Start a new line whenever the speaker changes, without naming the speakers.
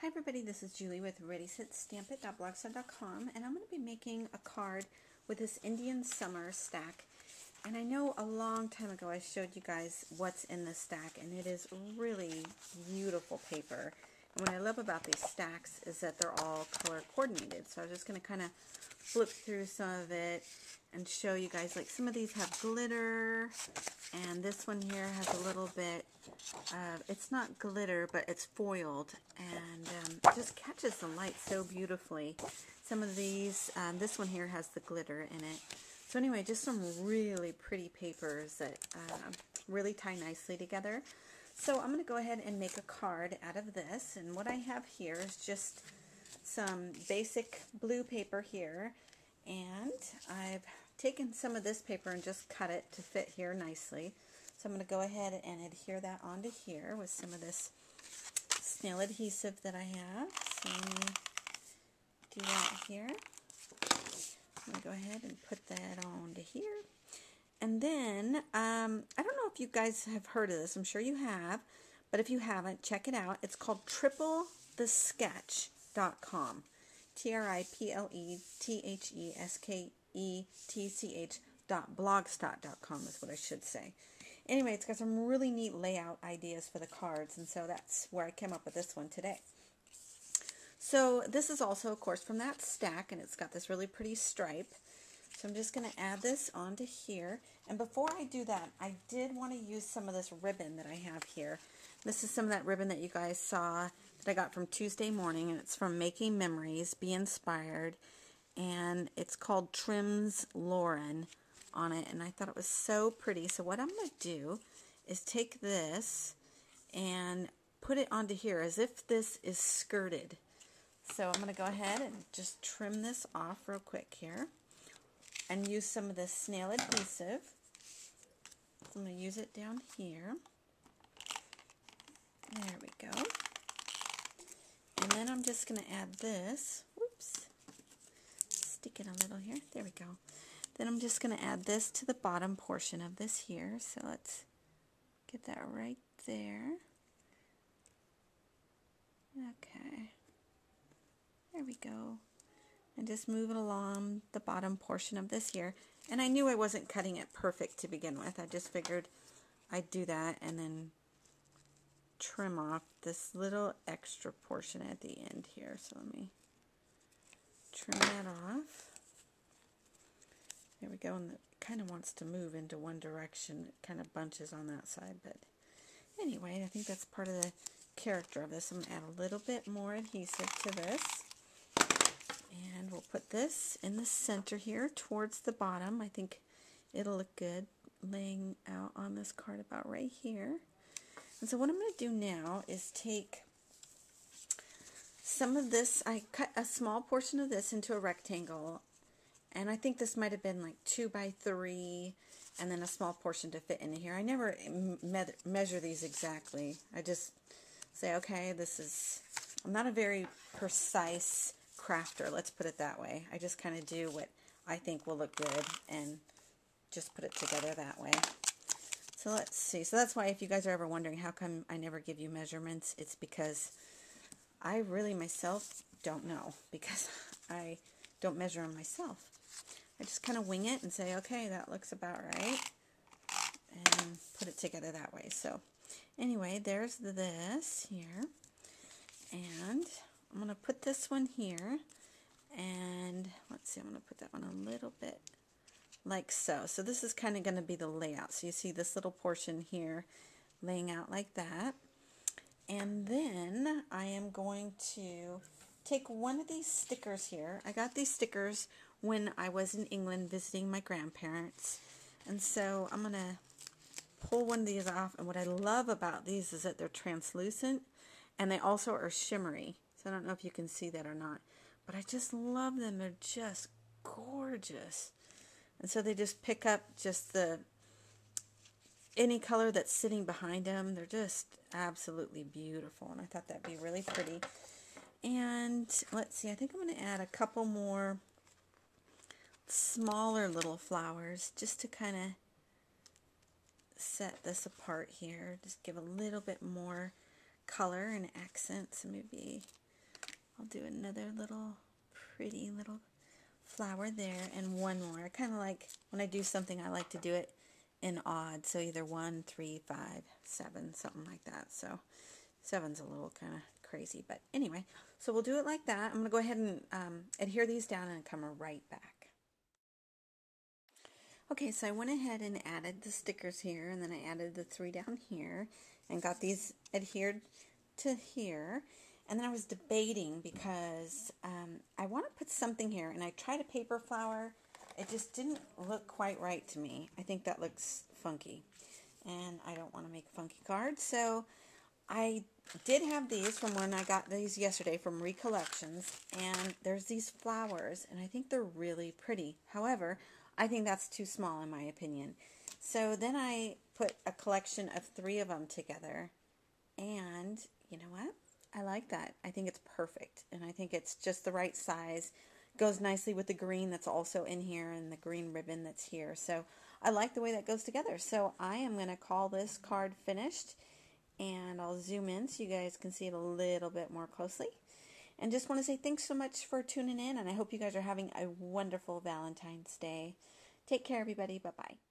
Hi everybody, this is Julie with ReadySetStampIt.blogspot.com, and I'm going to be making a card with this Indian Summer stack. And I know a long time ago I showed you guys what's in this stack, and it is really beautiful paper. And what I love about these stacks is that they're all color coordinated. So I'm just going to kind of flip through some of it and show you guys, like some of these have glitter, and this one here has a little bit it's not glitter, but it's foiled, and it just catches the light so beautifully. Some of these, this one here has the glitter in it. So anyway, just some really pretty papers that really tie nicely together. So I'm going to go ahead and make a card out of this, and what I have here is just some basic blue paper here, and I've taken some of this paper and just cut it to fit here nicely. So I'm going to go ahead and adhere that onto here with some of this snail adhesive that I have. So let me do that here. I'm going to go ahead and put that onto here. And then, I don't know if you guys have heard of this. I'm sure you have. But if you haven't, check it out. It's called TripleTheSketch.com. TripleTheSketch.blogspot.com is what I should say. Anyway, it's got some really neat layout ideas for the cards, and so that's where I came up with this one today. So this is also, of course, from that stack, and it's got this really pretty stripe. So I'm just going to add this onto here. And before I do that, I did want to use some of this ribbon that I have here. This is some of that ribbon that you guys saw that I got from Tuesday Morning, and it's from Making Memories, Be Inspired, and it's called Trims Lauren on it, and I thought it was so pretty. So what I'm going to do is take this and put it onto here as if this is skirted. So I'm going to go ahead and just trim this off real quick here and use some of this snail adhesive. I'm going to use it down here. There we go. And then I'm just going to add this. Whoops. Stick it a little here. There we go. Then I'm just going to add this to the bottom portion of this here. So let's get that right there. Okay. There we go. And just move it along the bottom portion of this here. And I knew I wasn't cutting it perfect to begin with. I just figured I'd do that and then trim off this little extra portion at the end here. So let me trim that off. There we go, and it kind of wants to move into one direction. It kind of bunches on that side, but anyway, I think that's part of the character of this. I'm going to add a little bit more adhesive to this, and we'll put this in the center here towards the bottom. I think it'll look good laying out on this card about right here. And so what I'm going to do now is take some of this. I cut a small portion of this into a rectangle, and I think this might have been like 2 by 3, and then a small portion to fit into here. I never measure these exactly. I just say, okay, I'm not a very precise crafter, let's put it that way. I just kind of do what I think will look good and just put it together that way. So let's see. So that's why if you guys are ever wondering how come I never give you measurements, it's because I really myself don't know, because I don't measure them myself. I just kind of wing it and say, okay, that looks about right, and put it together that way. So anyway, there's this here, and I'm going to put this one here, and let's see, I'm going to put that one a little bit like so. So this is kind of going to be the layout. So you see this little portion here laying out like that, and then I am going to take one of these stickers here. I got these stickers when I was in England visiting my grandparents, and so I'm going to pull one of these off, and what I love about these is that they're translucent, and they also are shimmery. So I don't know if you can see that or not, but I just love them. They're just gorgeous. And so they just pick up just any color that's sitting behind them. They're just absolutely beautiful, and I thought that'd be really pretty. And let's see, I think I'm going to add a couple more smaller little flowers just to kind of set this apart here. Just give a little bit more color and accent. So maybe I'll do another little pretty little flower there and one more. I kind of like, when I do something, I like to do it in odd. So either 1, 3, 5, 7, something like that. So 7's a little kind of crazy. But anyway, so we'll do it like that. I'm going to go ahead and adhere these down and come right back. Okay, so I went ahead and added the stickers here, and then I added the 3 down here and got these adhered to here. And then I was debating because I want to put something here, and I tried a paper flower. It just didn't look quite right to me. I think that looks funky, and I don't want to make funky cards. So I did have these from when I got these yesterday from Recollections, and there's these flowers, and I think they're really pretty. However, I think that's too small in my opinion. So then I put a collection of 3 of them together, and you know what? I like that. I think it's perfect, and I think it's just the right size. Goes nicely with the green that's also in here and the green ribbon that's here. So I like the way that goes together. So I am going to call this card finished, and I'll zoom in so you guys can see it a little bit more closely. And just want to say thanks so much for tuning in, and I hope you guys are having a wonderful Valentine's Day. Take care, everybody. Bye-bye.